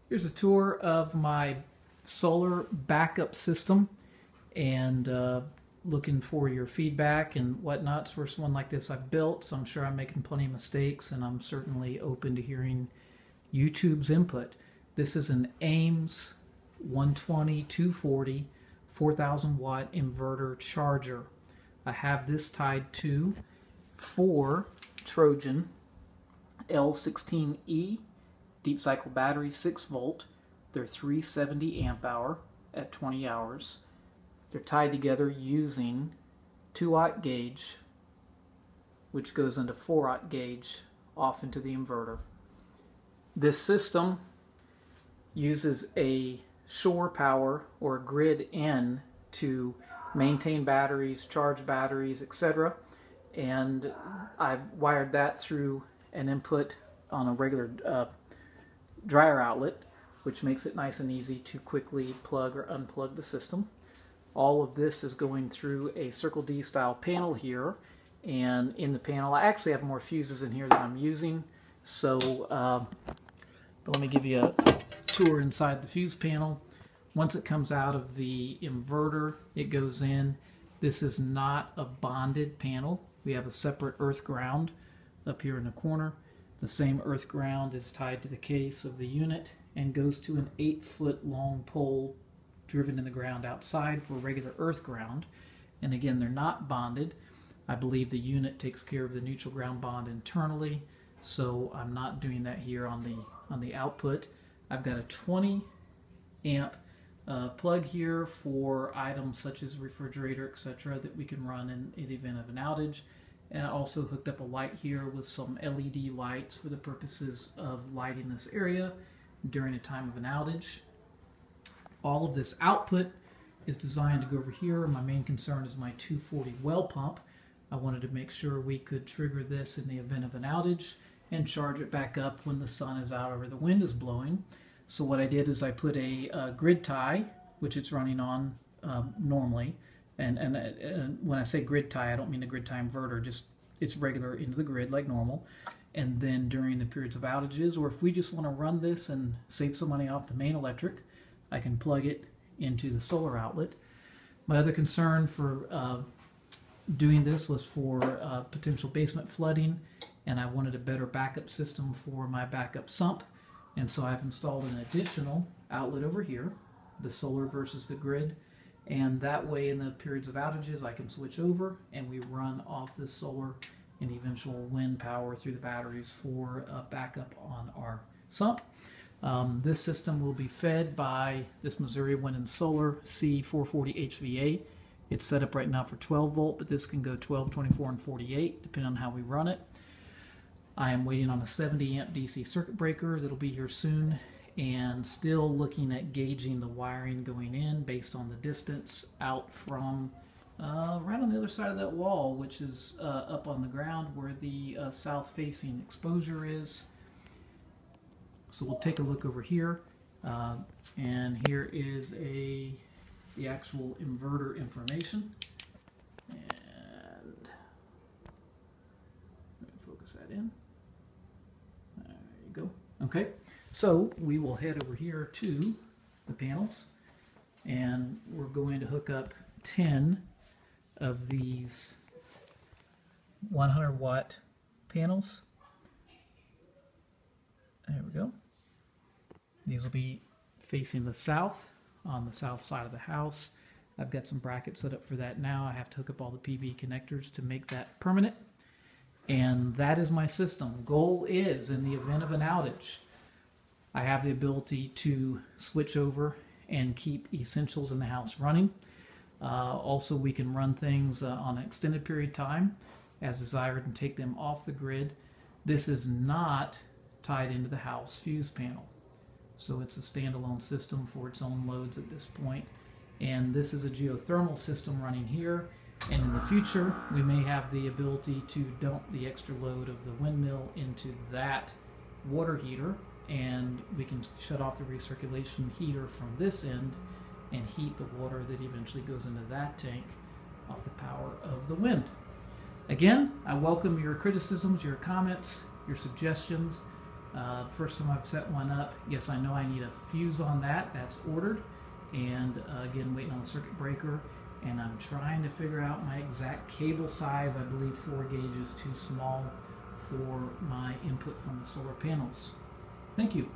Here's a tour of my solar backup system, and looking for your feedback and whatnot. It's the first one like this I've built, so I'm sure I'm making plenty of mistakes, and I'm certainly open to hearing YouTube's input. This is an Ames 120 240 4,000 watt inverter charger. I have this tied to 4 Trojan L16E deep cycle battery, 6 volt. They're 370 amp hour at 20 hours. They're tied together using 2-aught gauge, which goes into 4-aught gauge off into the inverter. This system uses a shore power or grid in to maintain batteries, charge batteries, etc. And I've wired that through an input on a regular dryer outlet, which makes it nice and easy to quickly plug or unplug the system. All of this is going through a Circle D style panel here, and in the panel I actually have more fuses in here than I'm using, so let me give you a tour inside the fuse panel. Once it comes out of the inverter, it goes in. This is not a bonded panel. We have a separate earth ground up here in the corner. The same earth ground is tied to the case of the unit and goes to an 8-foot long pole driven in the ground outside for regular earth ground. And again, they're not bonded. I believe the unit takes care of the neutral ground bond internally, so I'm not doing that here on the output. I've got a 20 amp plug here for items such as refrigerator, etc., that we can run in the event of an outage. And I also hooked up a light here with some LED lights for the purposes of lighting this area during a time of an outage. All of this output is designed to go over here. My main concern is my 240 well pump. I wanted to make sure we could trigger this in the event of an outage and charge it back up when the sun is out or the wind is blowing. So what I did is I put a grid tie, which it's running on normally. And when I say grid tie, I don't mean a grid tie inverter, just it's regular into the grid like normal. And then during the periods of outages, or if we just want to run this and save some money off the main electric, I can plug it into the solar outlet. My other concern for doing this was for potential basement flooding, and I wanted a better backup system for my backup sump. And so I've installed an additional outlet over here, the solar versus the grid. And that way in the periods of outages I can switch over and we run off the solar and eventual wind power through the batteries for backup on our sump. This system will be fed by this Missouri Wind and Solar C440 HVA. It's set up right now for 12 volt, but this can go 12, 24, and 48 depending on how we run it. I am waiting on a 70 amp DC circuit breaker that'll be here soon, and still looking at gauging the wiring going in based on the distance out from right on the other side of that wall, which is up on the ground where the south facing exposure is. So we'll take a look over here, and here is the actual inverter information, and let me focus that in. There you go. Okay, so we will head over here to the panels, and we're going to hook up 10 of these 100 watt panels. There we go. These will be facing the south, on the south side of the house. I've got some brackets set up for that now. I have to hook up all the PV connectors to make that permanent. And that is my system. Goal is, in the event of an outage, I have the ability to switch over and keep essentials in the house running. Also, we can run things on an extended period of time as desired and take them off the grid. This is not tied into the house fuse panel, so it's a standalone system for its own loads at this point. And this is a geothermal system running here, and in the future we may have the ability to dump the extra load of the windmill into that water heater, and we can shut off the recirculation heater from this end and heat the water that eventually goes into that tank off the power of the wind. Again, I welcome your criticisms, your comments, your suggestions. First time I've set one up. Yes, I know I need a fuse on that. That's ordered. And again, waiting on the circuit breaker. And I'm trying to figure out my exact cable size. I believe 4 gauge is too small for my input from the solar panels. Thank you.